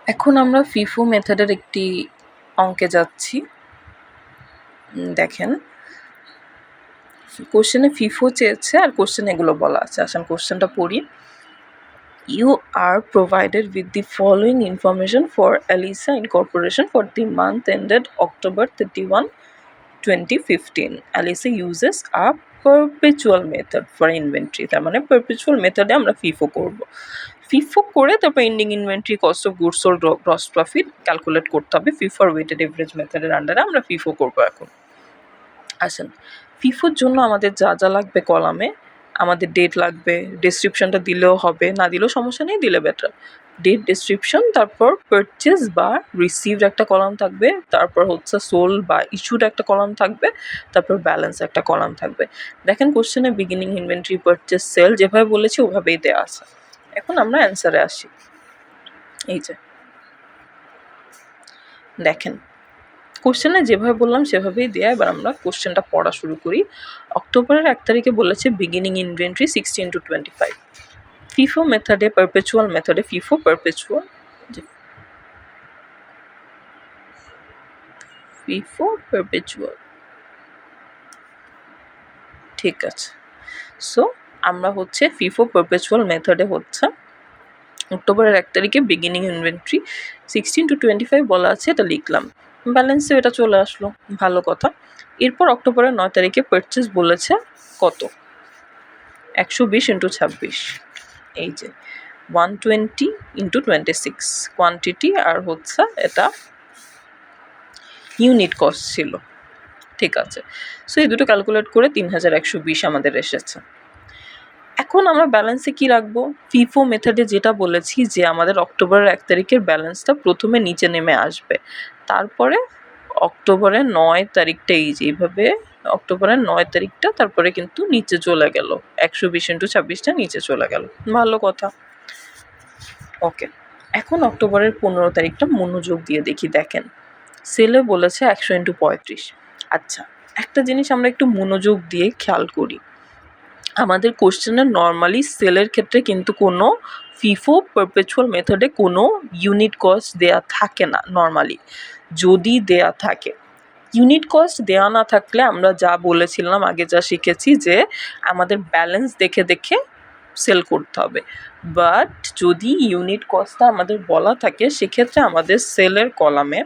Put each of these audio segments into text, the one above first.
এখন আমরা ফিফো মেথডের একটি অঙ্কে যাচ্ছি। দেখেন কোশ্চেনে ফিফো চেয়েছে আর কোশ্চেনে এগুলো বলা আছে। আসেন কোশ্চেনটা পড়ি। You are provided with the following information for Elisa Incorporation for the month ended October 31, 2015. Elisa uses a perpetual method for inventory. তার মানে perpetual মেথডে আমরা ফিফো করব। ফিফো করে তারপর ending inventory, cost of goods sold, gross profit calculate করতে হবে। FIFO আর weighted average মেথডের আন্ডারে আমরা ফিফো করব। এখন আসেন ফিফোর জন্য আমাদের যা যা লাগবে কলামে, আমাদের ডেট লাগবে, ডেসক্রিপশনটা দিলেও হবে, না দিলেও সমস্যা নেই, দিলে বেটার। ডেট, ডেসক্রিপশন, তারপর পারচেজ বা রিসিভড একটা কলাম থাকবে, তারপর হচ্ছে সোল্ড বা ইস্যুড একটা কলাম থাকবে, তারপর ব্যালেন্স একটা কলাম থাকবে। দেখেন কোশ্চেনে বিগিনিং ইনভেন্টরি, পারচেজ, সেল যেভাবে বলেছি ওভাবেই দেওয়া আছে। এখন আমরা অ্যান্সারে আসি। এই যে দেখেন কোশ্চেনে যেভাবে বললাম সেভাবেই দেয়া। এবার আমরা কোশ্চেনটা পড়া শুরু করি। অক্টোবরের 1 তারিখে বলেছে বিগিনিং ইনভেন্টরি 16-25। ফিফো মেথডে, পারপেচুয়াল মেথডে, ফিফো পারপেচুয়াল, ফিফো পারপেচুয়াল, ঠিক আছে। সো আমরা হচ্ছে ফিফো পারপেচুয়াল মেথডে হচ্ছে অক্টোবরের 1 তারিখে বিগিনিং ইনভেন্টরি 16-25 বলা আছে, এটা লিখলাম। ব্যালেন্সে এটা চলে আসলো, ভালো কথা। এরপর অক্টোবরের 9 তারিখে পারচেজ বলেছে কত, 120 × 26, এই যে 120 × 26 কোয়ান্টিটি, আর হচ্ছে এটা ইউনিট কস্ট ছিল, ঠিক আছে। সো এই দুটো ক্যালকুলেট করে 3120 আমাদের এসেছে। এখন আমরা ব্যালেন্সে কি রাখবো? ফিফো মেথডে যেটা বলেছি যে আমাদের অক্টোবরের 1 তারিখের ব্যালেন্সটা প্রথমে নিচে নেমে আসবে, তারপরে অক্টোবরের 9 তারিখটা এই যে এইভাবে অক্টোবরের 9 তারিখটা তারপরে কিন্তু নিচে চলে গেল, 120 × 26টা নিচে চলে গেল, ভালো কথা। ওকে, এখন অক্টোবরের 15 তারিখটা মনোযোগ দিয়ে দেখি। দেখেন সেলে বলেছে 100 × 35। আচ্ছা, একটা জিনিস আমরা একটু মনোযোগ দিয়ে খেয়াল করি। আমাদের কোশ্চেনে নর্মালি সেলের ক্ষেত্রে কিন্তু কোনো ফিফো পারপেচুয়াল মেথডে কোনো ইউনিট কস্ট দেয়া থাকে না নর্মালি। যদি দেয়া থাকে, ইউনিট কস্ট দেওয়া না থাকলে আমরা যা বলেছিলাম আগে, যা শিখেছি যে আমাদের ব্যালেন্স দেখে দেখে সেল করতে হবে। বাট যদি ইউনিট কস্টটা আমাদের বলা থাকে সেক্ষেত্রে আমাদের সেলের কলামে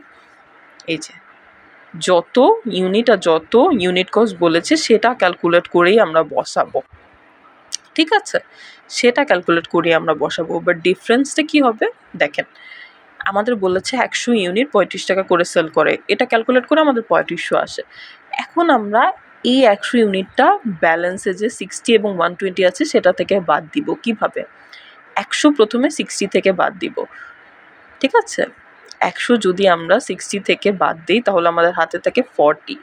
এই যে যত ইউনিট আর যত ইউনিট কস্ট বলেছে সেটা ক্যালকুলেট করেই আমরা বসাবো, ঠিক আছে। সেটা ক্যালকুলেট করেই আমরা বসাবো। বাট ডিফারেন্সটা কী হবে দেখেন, আমাদের বলেছে 100 ইউনিট 35 টাকা করে সেল করে, এটা ক্যালকুলেট করে আমাদের 3500 আসে। এখন আমরা এই 100 ইউনিটটা ব্যালেন্সে যে 60 এবং 120 আছে সেটা থেকে বাদ দিব। কিভাবে? 100 প্রথমে 60 থেকে বাদ দিব, ঠিক আছে। 100 যদি আমরা 60 থেকে বাদ দিই তাহলে আমাদের হাতে থাকে 40।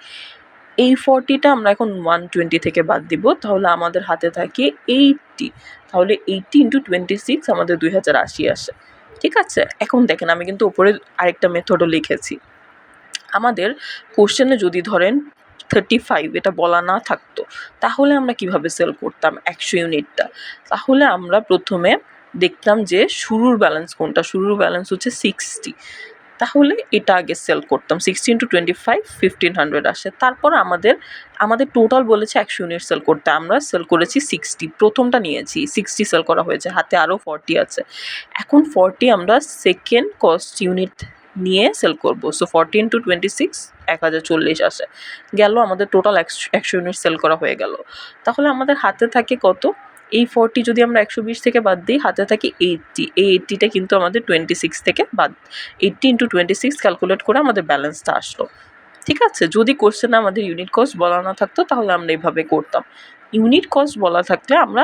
এই 40টা আমরা এখন 120 থেকে বাদ দিব, তাহলে আমাদের হাতে থাকে 80। তাহলে 80 × 26 আমাদের 2080 আসে, ঠিক আছে। এখন দেখেন আমি কিন্তু উপরে আরেকটা মেথডও লিখেছি। আমাদের কোশ্চেনে যদি ধরেন 35 এটা বলা না থাকতো তাহলে আমরা কিভাবে সেল করতাম 100 ইউনিটটা? তাহলে আমরা প্রথমে দেখতাম যে শুরুর ব্যালেন্স কোনটা। শুরুর ব্যালেন্স হচ্ছে 60, তাহলে এটা আগে সেল করতাম। 60 × 25 1500 আসে। তারপর আমাদের টোটাল বলেছে 100 ইউনিট সেল করতে, আমরা সেল করেছি 60, প্রথমটা নিয়েছি 60 সেল করা হয়েছে, হাতে আরও 40 আছে। এখন 40 আমরা সেকেন্ড কস্ট ইউনিট নিয়ে সেল করবো। সো 40 × 26 1040 আসে, গেল আমাদের টোটাল 100 ইউনিট সেল করা হয়ে গেল। তাহলে আমাদের হাতে থাকে কত? এই 40 যদি আমরা 120 থেকে বাদ দিই হাতে থাকে 80। এই 80টা কিন্তু আমাদের 26 থেকে বাদ, 80 × 26 ক্যালকুলেট করে আমাদের ব্যালেন্সটা আসলো, ঠিক আছে। যদি কোশ্চেনে আমাদের ইউনিট কস্ট বলা না থাকতো তাহলে আমরা এইভাবে করতাম। ইউনিট কস্ট বলা থাকলে আমরা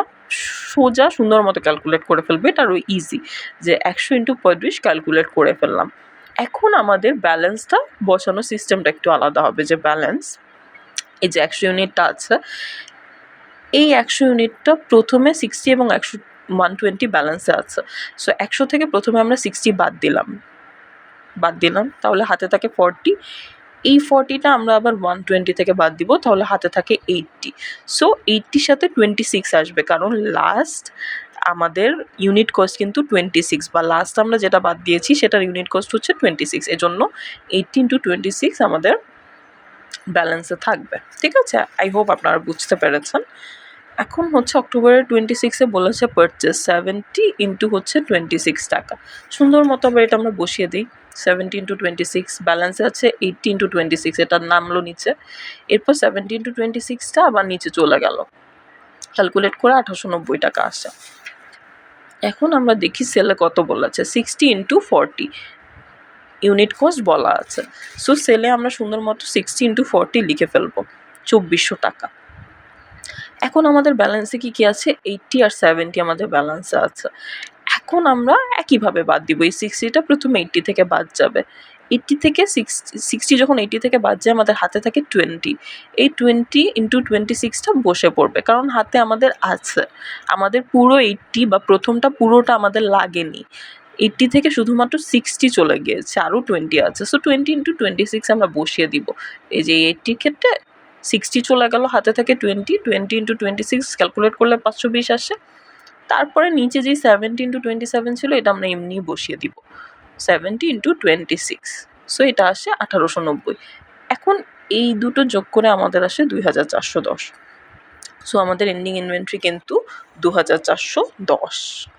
সোজা সুন্দর মতো ক্যালকুলেট করে ফেলবো, এটা আরও ইজি যে 100 × 35 ক্যালকুলেট করে ফেললাম। এখন আমাদের ব্যালেন্সটা বসানোর সিস্টেমটা একটু আলাদা হবে। যে ব্যালেন্স এই যে 100 ইউনিটটা আছে, এই 100 ইউনিটটা প্রথমে 60 এবং 120 ব্যালেন্সে আছে। সো 100 থেকে প্রথমে আমরা 60 বাদ দিলাম, তাহলে হাতে থাকে 40। এই 40টা আমরা আবার 120 থেকে বাদ দিব, তাহলে হাতে থাকে 80। সো 80-র সাথে 26 আসবে, কারণ লাস্ট আমাদের ইউনিট কস্ট কিন্তু 26, বা লাস্ট আমরা যেটা বাদ দিয়েছি সেটার ইউনিট কস্ট হচ্ছে 26, এজন্য 18/26 আমাদের ব্যালেন্সে থাকবে। ঠিক আছে, আই হোপ আপনারা বুঝতে পেরেছেন। এখন হচ্ছে অক্টোবরের 26-এ বলেছে পারচেস 70 ইন্টু হচ্ছে 26 টাকা। সুন্দর মতো আবার এটা আমরা বসিয়ে দিই। 70 ইন্টু 26, ব্যালেন্সে আছে 80 ইন্টু 26, এটার নামলো নিচে। এরপর 70 ইন্টু 26টা আবার নিচে চলে গেল, ক্যালকুলেট করে 1890 টাকা আসে। এখন আমরা দেখি সেলে কত বলেছে, 60 ইন্টু 40 ইউনিট কস্ট বলা আছে। সো সেলে আমরা সুন্দর মতো 60 ইন্টু 40 লিখে ফেলবো, 2400 টাকা। এখন আমাদের ব্যালেন্সে কী আছে, 80 আর 70 আমাদের ব্যালেন্সে আছে। এখন আমরা একইভাবে বাদ দিব, এই 60টা প্রথমে 80 থেকে বাদ যাবে। 80 থেকে 60 যখন 80 থেকে বাদ যায় আমাদের হাতে থাকে 20, এই 20 ইন্টু 26টা বসে পড়বে, কারণ হাতে আমাদের আছে। আমাদের পুরো 80 বা প্রথমটা পুরোটা আমাদের লাগেনি, 80 থেকে শুধুমাত্র 60 চলে গিয়েছে, আরও 20 আছে। সো 20 ইন্টু 26 আমরা বসিয়ে দিব। এই যে 80 ক্ষেত্রে 60 চলে গেল, হাতে থেকে 20 ইন্টু 26 ক্যালকুলেট করলে 520 আসে। তারপরে নিচে যেই 70 ইন্টু 27 ছিল এটা আমরা এমনি বসিয়ে দিব, 70 ইন্টু 26, সো এটা আসে 1890। এখন এই দুটো যোগ করে আমাদের আসে 2410। সো আমাদের এন্ডিং ইনভেন্টরি কিন্তু 2410।